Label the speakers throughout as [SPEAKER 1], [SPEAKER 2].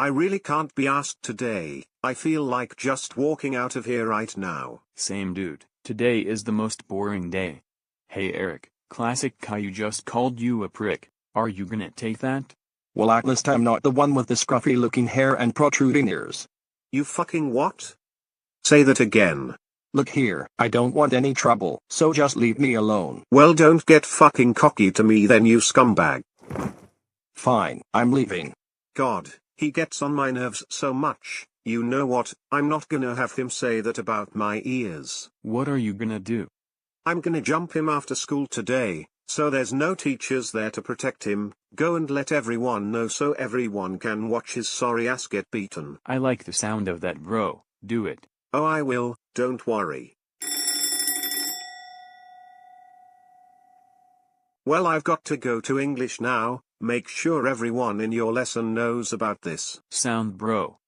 [SPEAKER 1] I really can't be asked today. I feel like just walking out of here right now.
[SPEAKER 2] Same dude. Today is the most boring day. Hey Eric, Classic Caillou just called you a prick. Are you gonna take that?
[SPEAKER 3] Well, at least I'm not the one with the scruffy looking hair and protruding ears.
[SPEAKER 1] You fucking what? Say that again.
[SPEAKER 3] Look here, I don't want any trouble, so just leave me alone.
[SPEAKER 1] Well, don't get fucking cocky to me then, you scumbag.
[SPEAKER 3] Fine, I'm leaving.
[SPEAKER 1] God, he gets on my nerves so much. You know what, I'm not gonna have him say that about my ears.
[SPEAKER 2] What are you gonna do?
[SPEAKER 1] I'm gonna jump him after school today, so there's no teachers there to protect him. Go and let everyone know so everyone can watch his sorry ass get beaten.
[SPEAKER 2] I like the sound of that, bro. Do it.
[SPEAKER 1] Oh, I will, don't worry. Well, I've got to go to English now. Make sure everyone in your lesson knows about this.
[SPEAKER 2] Sound, bro.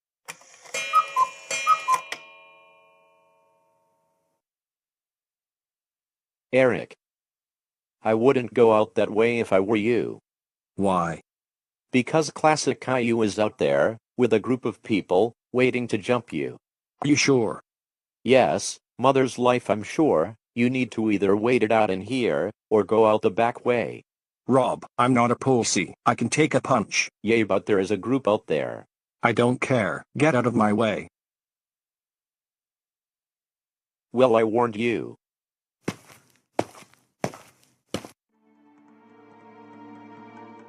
[SPEAKER 4] Eric. I wouldn't go out that way if I were you.
[SPEAKER 3] Why?
[SPEAKER 4] Because Classic Caillou is out there, with a group of people, waiting to jump you.
[SPEAKER 3] Are you sure?
[SPEAKER 4] Yes, mother's life, I'm sure. You need to either wait it out in here, or go out the back way.
[SPEAKER 3] Rob, I'm not a pussy. I can take a punch.
[SPEAKER 4] Yay, but there is a group out there.
[SPEAKER 3] I don't care. Get out of my way.
[SPEAKER 4] Well, I warned you.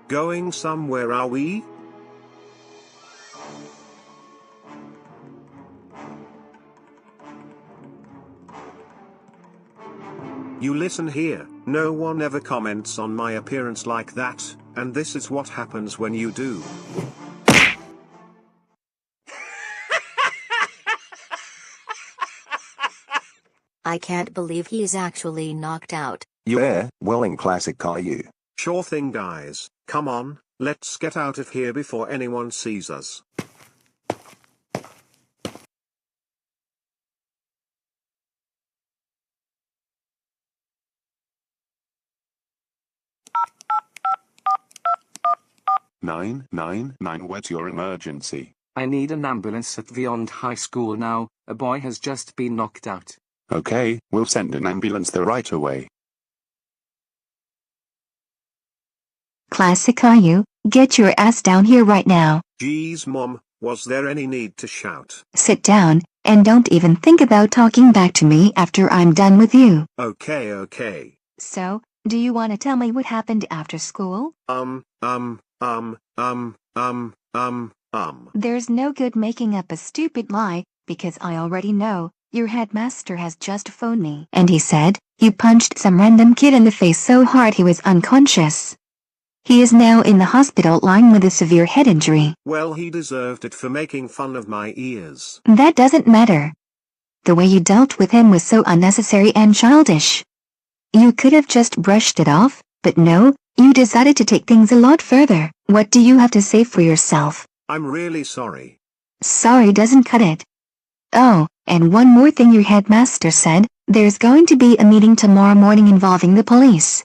[SPEAKER 1] Going somewhere, are we? You listen here, no one ever comments on my appearance like that, and this is what happens when you do.
[SPEAKER 5] I can't believe he's actually knocked out.
[SPEAKER 6] Yeah, well in Classic Caillou.
[SPEAKER 1] Sure thing, guys, come on, let's get out of here before anyone sees us.
[SPEAKER 7] Nine, what's your emergency?
[SPEAKER 8] I need an ambulance at Beyond High School now. A boy has just been knocked out.
[SPEAKER 7] Okay, we'll send an ambulance there right away.
[SPEAKER 9] Classic Caillou, get your ass down here right now.
[SPEAKER 1] Geez, Mom, was there any need to shout?
[SPEAKER 9] Sit down, and don't even think about talking back to me after I'm done with you.
[SPEAKER 1] Okay.
[SPEAKER 9] So, do you want to tell me what happened after school? There's no good making up a stupid lie, because I already know. Your headmaster has just phoned me. And he said, you punched some random kid in the face so hard he was unconscious. He is now in the hospital lying with a severe head injury.
[SPEAKER 1] Well, he deserved it for making fun of my ears.
[SPEAKER 9] That doesn't matter. The way you dealt with him was so unnecessary and childish. You could have just brushed it off, but no, you decided to take things a lot further. What do you have to say for yourself?
[SPEAKER 1] I'm really sorry.
[SPEAKER 9] Sorry doesn't cut it. Oh, and one more thing, your headmaster said, there's going to be a meeting tomorrow morning involving the police.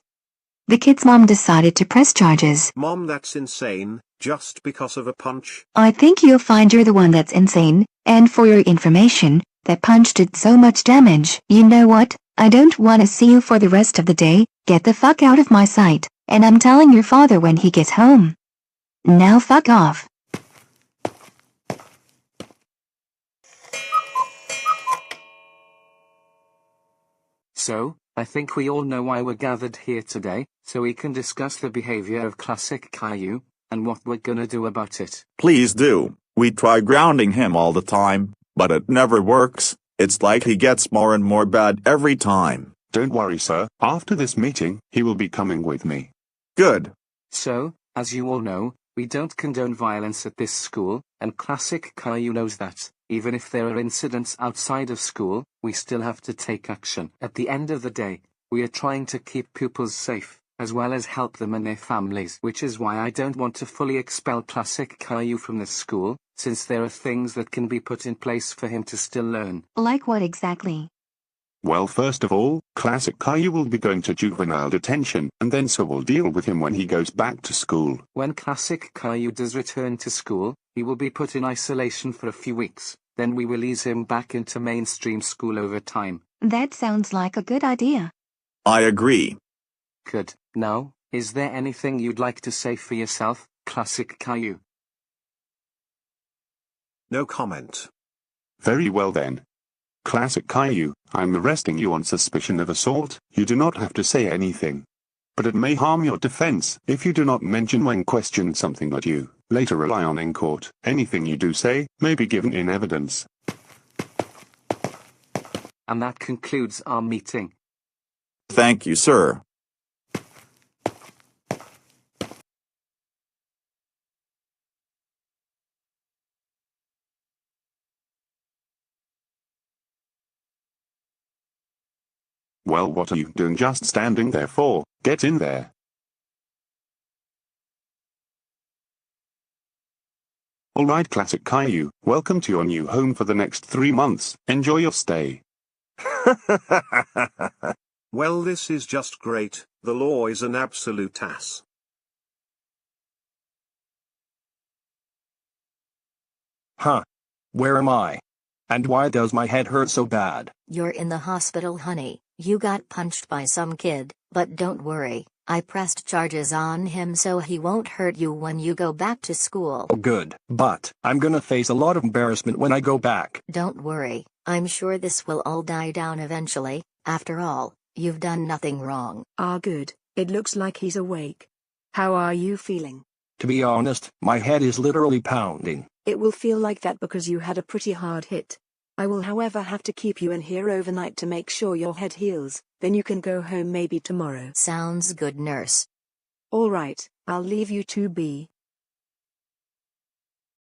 [SPEAKER 9] The kid's mom decided to press charges.
[SPEAKER 1] Mom, that's insane, just because of a punch.
[SPEAKER 9] I think you'll find you're the one that's insane, and for your information, that punch did so much damage. You know what? I don't want to see you for the rest of the day. Get the fuck out of my sight, and I'm telling your father when he gets home. Now fuck off.
[SPEAKER 8] So, I think we all know why we're gathered here today, so we can discuss the behavior of Classic Caillou, and what we're gonna do about it.
[SPEAKER 10] Please do. We try grounding him all the time, but it never works. It's like he gets more and more bad every time.
[SPEAKER 7] Don't worry, sir. After this meeting, he will be coming with me.
[SPEAKER 10] Good.
[SPEAKER 8] So, as you all know, we don't condone violence at this school, and Classic Caillou knows that. Even if there are incidents outside of school, we still have to take action. At the end of the day, we are trying to keep pupils safe, as well as help them and their families. Which is why I don't want to fully expel Classic Caillou from this school, since there are things that can be put in place for him to still learn.
[SPEAKER 9] Like what exactly?
[SPEAKER 7] Well, first of all, Classic Caillou will be going to juvenile detention, and then so we'll deal with him when he goes back to school.
[SPEAKER 8] When Classic Caillou does return to school, he will be put in isolation for a few weeks. Then we will ease him back into mainstream school over time.
[SPEAKER 9] That sounds like a good idea.
[SPEAKER 10] I agree.
[SPEAKER 8] Good. Now, is there anything you'd like to say for yourself, Classic Caillou?
[SPEAKER 1] No comment.
[SPEAKER 7] Very well then. Classic Caillou, I'm arresting you on suspicion of assault. You do not have to say anything. But it may harm your defense if you do not mention when questioned something that you later rely on in court. Anything you do say may be given in evidence.
[SPEAKER 8] And that concludes our meeting.
[SPEAKER 10] Thank you, sir.
[SPEAKER 7] Well, what are you doing just standing there for? Get in there. Alright, Classic Caillou, welcome to your new home for the next 3 months. Enjoy your stay.
[SPEAKER 1] Well, this is just great. The law is an absolute ass.
[SPEAKER 3] Huh. Where am I? And why does my head hurt so bad?
[SPEAKER 5] You're in the hospital, honey. You got punched by some kid, but don't worry. I pressed charges on him so he won't hurt you when you go back to school.
[SPEAKER 3] Oh, good. But I'm gonna face a lot of embarrassment when I go back.
[SPEAKER 5] Don't worry. I'm sure this will all die down eventually. After all, you've done nothing wrong.
[SPEAKER 11] Good. It looks like he's awake. How are you feeling?
[SPEAKER 3] To be honest, my head is literally pounding.
[SPEAKER 11] It will feel like that because you had a pretty hard hit. I will however have to keep you in here overnight to make sure your head heals, then you can go home maybe tomorrow.
[SPEAKER 5] Sounds good, nurse.
[SPEAKER 11] Alright, I'll leave you to be.